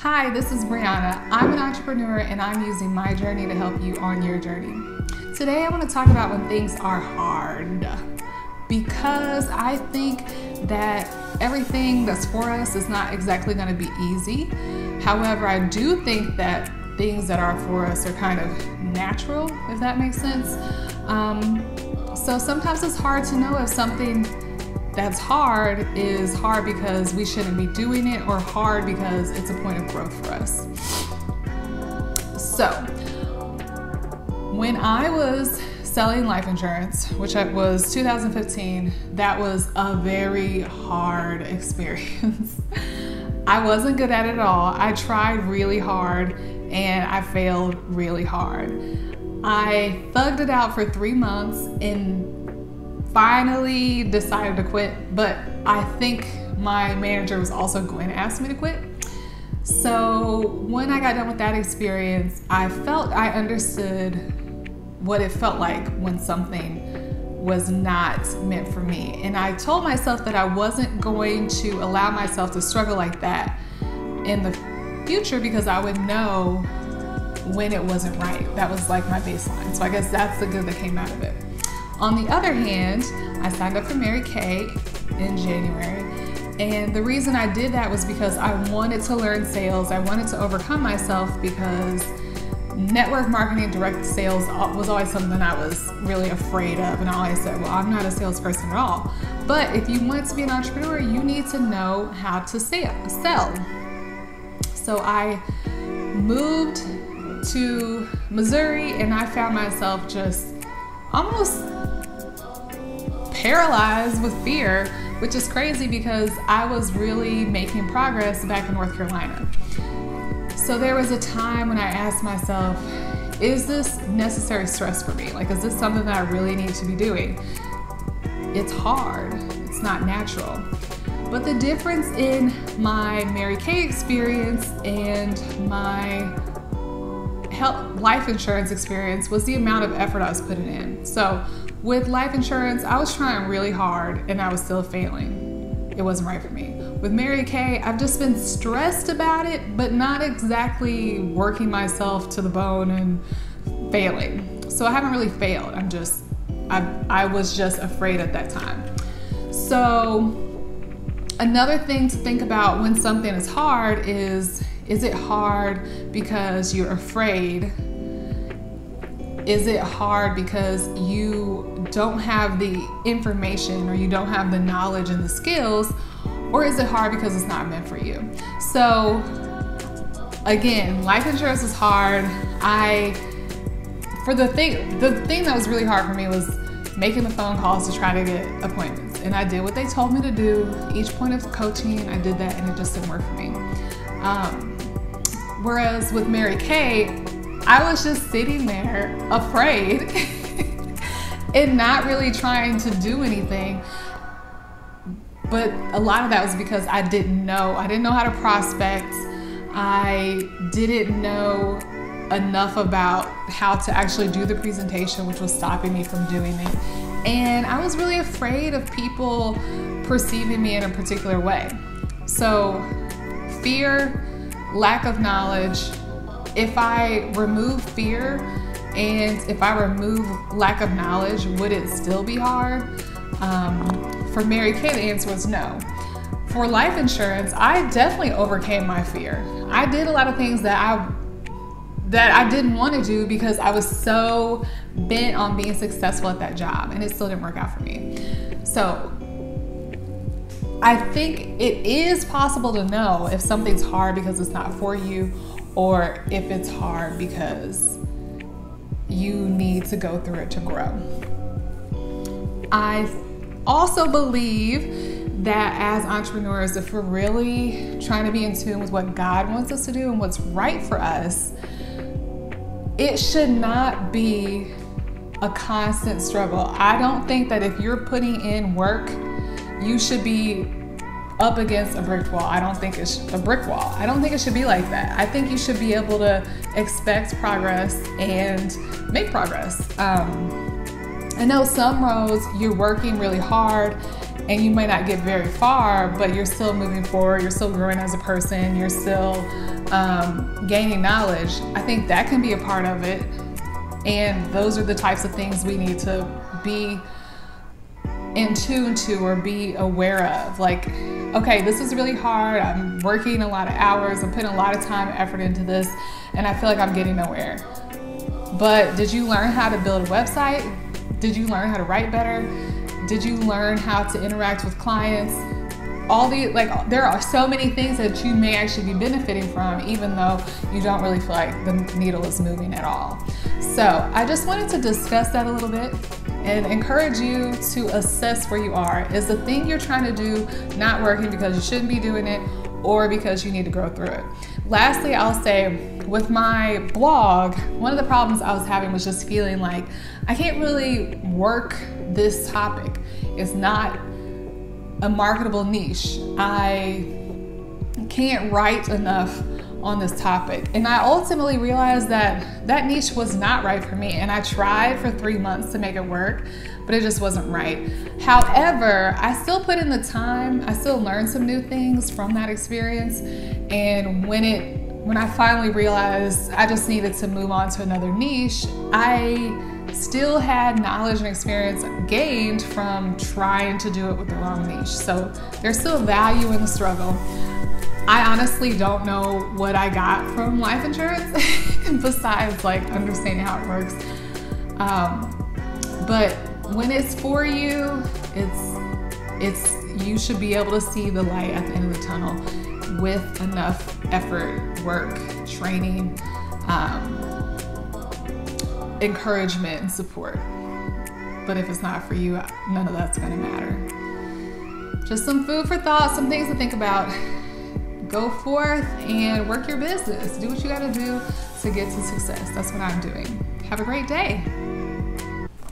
Hi, this is Brianna. I'm an entrepreneur and I'm using my journey to help you on your journey. Today I want to talk about when things are hard, because I think that everything that's for us is not exactly going to be easy. However, I do think that things that are for us are kind of natural, if that makes sense. So sometimes it's hard to know if something that's hard is hard because we shouldn't be doing it, or hard because it's a point of growth for us. So when I was selling life insurance, which was 2015, that was a very hard experience. I wasn't good at it at all. I tried really hard and I failed really hard. I thugged it out for 3 months and finally decided to quit, but I think my manager was also going to ask me to quit. So when I got done with that experience, I felt I understood what it felt like when something was not meant for me. And I told myself that I wasn't going to allow myself to struggle like that in the future, because I would know when it wasn't right. That was like my baseline. So I guess that's the good that came out of it. On the other hand, I signed up for Mary Kay in January. And the reason I did that was because I wanted to learn sales. I wanted to overcome myself, because network marketing, direct sales was always something I was really afraid of. And I always said, well, I'm not a salesperson at all. But if you want to be an entrepreneur, you need to know how to sell. So I moved to Missouri and I found myself just almost paralyzed with fear, which is crazy because I was really making progress back in North Carolina. So there was a time when I asked myself, is this necessary stress for me? Like, is this something that I really need to be doing? It's hard, it's not natural. But the difference in my Mary Kay experience and my life insurance experience was the amount of effort I was putting in. So with life insurance, I was trying really hard and I was still failing. It wasn't right for me. With Mary Kay, I've just been stressed about it, but not exactly working myself to the bone and failing. So I haven't really failed. I was just afraid at that time. So another thing to think about when something is hard is it hard because you're afraid? Is it hard because you don't have the information, or you don't have the knowledge and the skills? Or is it hard because it's not meant for you? So again, life insurance is hard. The thing that was really hard for me was making the phone calls to try to get appointments. And I did what they told me to do. Each point of coaching, I did that and it just didn't work for me. Whereas with Mary Kay, I was just sitting there afraid and not really trying to do anything. But a lot of that was because I didn't know. I didn't know how to prospect. I didn't know enough about how to actually do the presentation, which was stopping me from doing it. And I was really afraid of people perceiving me in a particular way. So fear, lack of knowledge. If I remove fear and if I remove lack of knowledge, would it still be hard? For Mary Kay, the answer was no. For life insurance, I definitely overcame my fear. I did a lot of things that I didn't want to do because I was so bent on being successful at that job, and it still didn't work out for me. So I think it is possible to know if something's hard because it's not for you, or if it's hard because you need to go through it to grow. I also believe that as entrepreneurs, if we're really trying to be in tune with what God wants us to do and what's right for us, it should not be a constant struggle. I don't think that if you're putting in work, you should be up against a brick wall. I don't think it's a brick wall. I don't think it should be like that. I think you should be able to expect progress and make progress. I know some roads you're working really hard and you might not get very far, but you're still moving forward, you're still growing as a person, you're still gaining knowledge. I think that can be a part of it. And those are the types of things we need to be in tune to or be aware of. Like, okay, this is really hard. I'm working a lot of hours. I'm putting a lot of time and effort into this, and I feel like I'm getting nowhere. But did you learn how to build a website? Did you learn how to write better? Did you learn how to interact with clients? There are so many things that you may actually be benefiting from, even though you don't really feel like the needle is moving at all. So I just wanted to discuss that a little bit and encourage you to assess where you are. Is the thing you're trying to do not working because you shouldn't be doing it, or because you need to grow through it? Lastly, I'll say with my blog, one of the problems I was having was just feeling like I can't really work this topic. It's not a marketable niche. I can't write enough on this topic. And I ultimately realized that that niche was not right for me. And I tried for 3 months to make it work, but it just wasn't right. However, I still put in the time. I still learned some new things from that experience. And when I finally realized I just needed to move on to another niche, I still had knowledge and experience gained from trying to do it with the wrong niche. So there's still value in the struggle. I honestly don't know what I got from life insurance besides like understanding how it works. But when it's for you, you should be able to see the light at the end of the tunnel with enough effort, work, training, encouragement and support. But if it's not for you, none of that's gonna matter. Just some food for thought, some things to think about. Go forth and work your business. Do what you gotta do to get to success. That's what I'm doing. Have a great day.